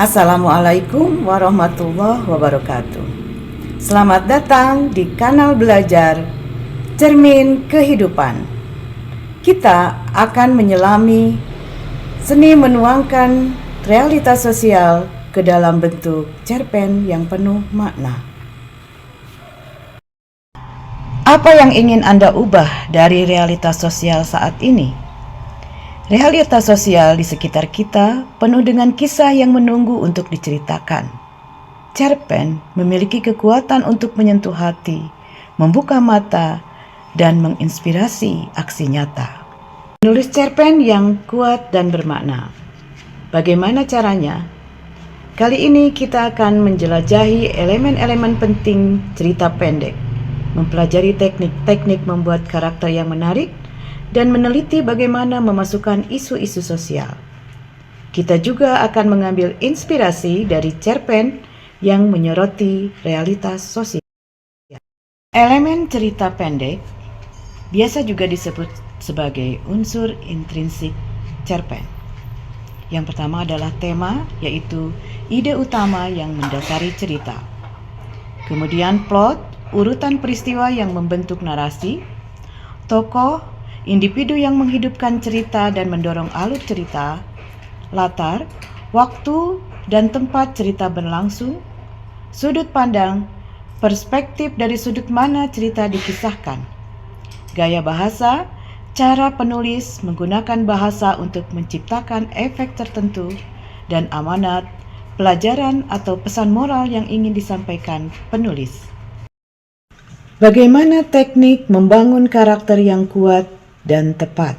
Assalamualaikum warahmatullahi wabarakatuh. Selamat datang di kanal belajar Cermin Kehidupan. Kita akan menyelami seni menuangkan realitas sosial ke dalam bentuk cerpen yang penuh makna. Apa yang ingin Anda ubah dari realitas sosial saat ini? Realitas sosial di sekitar kita penuh dengan kisah yang menunggu untuk diceritakan. Cerpen memiliki kekuatan untuk menyentuh hati, membuka mata, dan menginspirasi aksi nyata. Menulis cerpen yang kuat dan bermakna. Bagaimana caranya? Kali ini kita akan menjelajahi elemen-elemen penting cerita pendek, mempelajari teknik-teknik membuat karakter yang menarik, dan meneliti bagaimana memasukkan isu-isu sosial. Kita juga akan mengambil inspirasi dari cerpen yang menyoroti realitas sosial. Elemen cerita pendek biasa juga disebut sebagai unsur intrinsik cerpen. Yang pertama adalah tema, yaitu ide utama yang mendasari cerita. Kemudian plot, urutan peristiwa yang membentuk narasi, tokoh, individu yang menghidupkan cerita dan mendorong alur cerita, latar, waktu dan tempat cerita berlangsung, sudut pandang, perspektif dari sudut mana cerita dikisahkan, gaya bahasa, cara penulis menggunakan bahasa untuk menciptakan efek tertentu, dan amanat, pelajaran atau pesan moral yang ingin disampaikan penulis. Bagaimana teknik membangun karakter yang kuat dan tepat?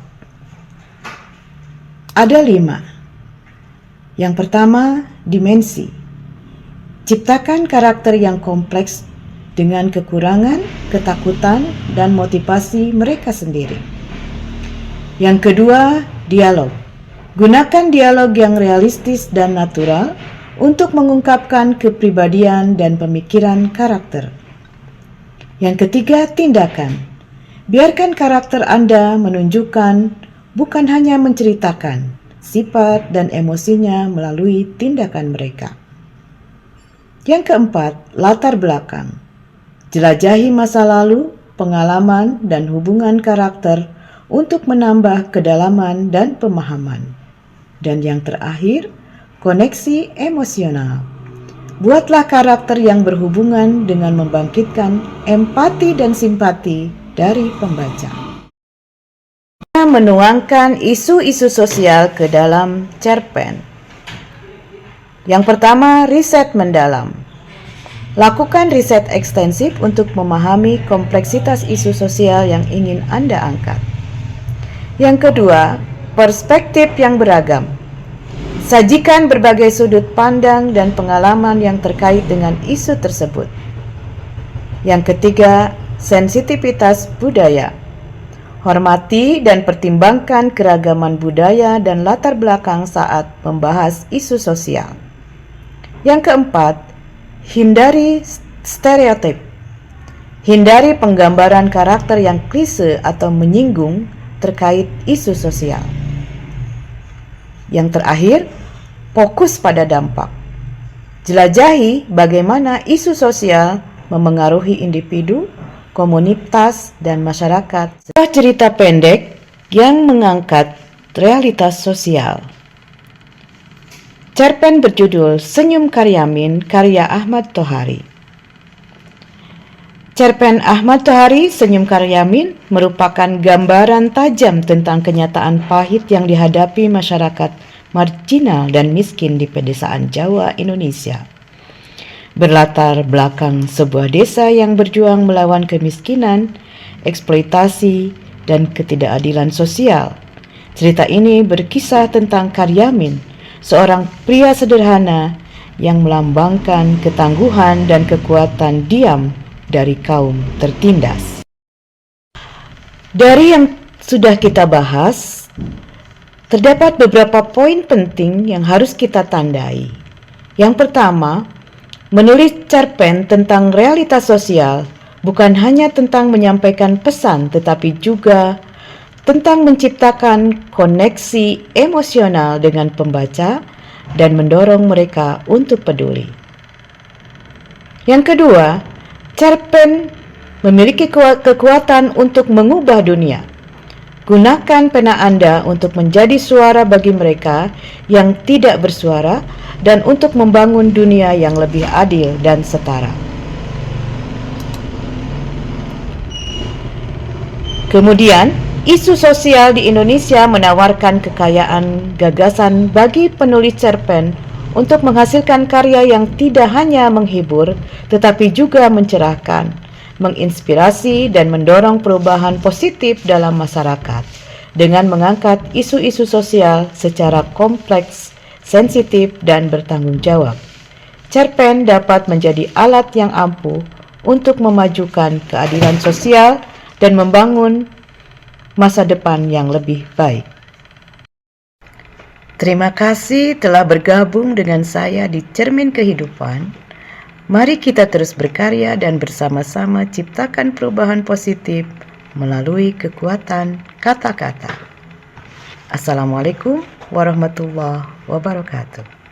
Ada 5. Yang pertama, dimensi. Ciptakan karakter yang kompleks dengan kekurangan, ketakutan, dan motivasi mereka sendiri. Yang kedua, dialog. Gunakan dialog yang realistis dan natural untuk mengungkapkan kepribadian dan pemikiran karakter. Yang ketiga, tindakan. Biarkan karakter Anda menunjukkan, bukan hanya menceritakan, sifat dan emosinya melalui tindakan mereka. Yang keempat, latar belakang. Jelajahi masa lalu, pengalaman, dan hubungan karakter untuk menambah kedalaman dan pemahaman. Dan yang terakhir, koneksi emosional. Buatlah karakter yang berhubungan dengan membangkitkan empati dan simpati dari pembaca. Menuangkan isu-isu sosial ke dalam cerpen. Yang pertama, riset mendalam. Lakukan riset ekstensif untuk memahami kompleksitas isu sosial yang ingin Anda angkat. Yang kedua, perspektif yang beragam. Sajikan berbagai sudut pandang dan pengalaman yang terkait dengan isu tersebut. Yang ketiga, sensitivitas budaya. Hormati dan pertimbangkan keragaman budaya dan latar belakang saat membahas isu sosial. Yang keempat, hindari stereotip. Hindari penggambaran karakter yang klise atau menyinggung terkait isu sosial. Yang terakhir, fokus pada dampak. Jelajahi bagaimana isu sosial memengaruhi individu, komunitas, dan masyarakat. Sebuah cerita pendek yang mengangkat realitas sosial. Cerpen berjudul Senyum Karyamin karya Ahmad Tohari. Cerpen Ahmad Tohari Senyum Karyamin merupakan gambaran tajam tentang kenyataan pahit yang dihadapi masyarakat marginal dan miskin di pedesaan Jawa, Indonesia. Berlatar belakang sebuah desa yang berjuang melawan kemiskinan, eksploitasi, dan ketidakadilan sosial. Cerita ini berkisah tentang Karyamin, seorang pria sederhana yang melambangkan ketangguhan dan kekuatan diam dari kaum tertindas. Dari yang sudah kita bahas, terdapat beberapa poin penting yang harus kita tandai. Yang pertama, menulis cerpen tentang realitas sosial bukan hanya tentang menyampaikan pesan, tetapi juga tentang menciptakan koneksi emosional dengan pembaca dan mendorong mereka untuk peduli. Yang kedua, cerpen memiliki kekuatan untuk mengubah dunia. Gunakan pena Anda untuk menjadi suara bagi mereka yang tidak bersuara dan untuk membangun dunia yang lebih adil dan setara. Kemudian, isu sosial di Indonesia menawarkan kekayaan gagasan bagi penulis cerpen untuk menghasilkan karya yang tidak hanya menghibur, tetapi juga mencerahkan, menginspirasi dan mendorong perubahan positif dalam masyarakat dengan mengangkat isu-isu sosial secara kompleks, sensitif, dan bertanggung jawab. Cerpen dapat menjadi alat yang ampuh untuk memajukan keadilan sosial dan membangun masa depan yang lebih baik. Terima kasih telah bergabung dengan saya di Cermin Kehidupan. Mari kita terus berkarya dan bersama-sama ciptakan perubahan positif melalui kekuatan kata-kata. Assalamualaikum warahmatullahi wabarakatuh.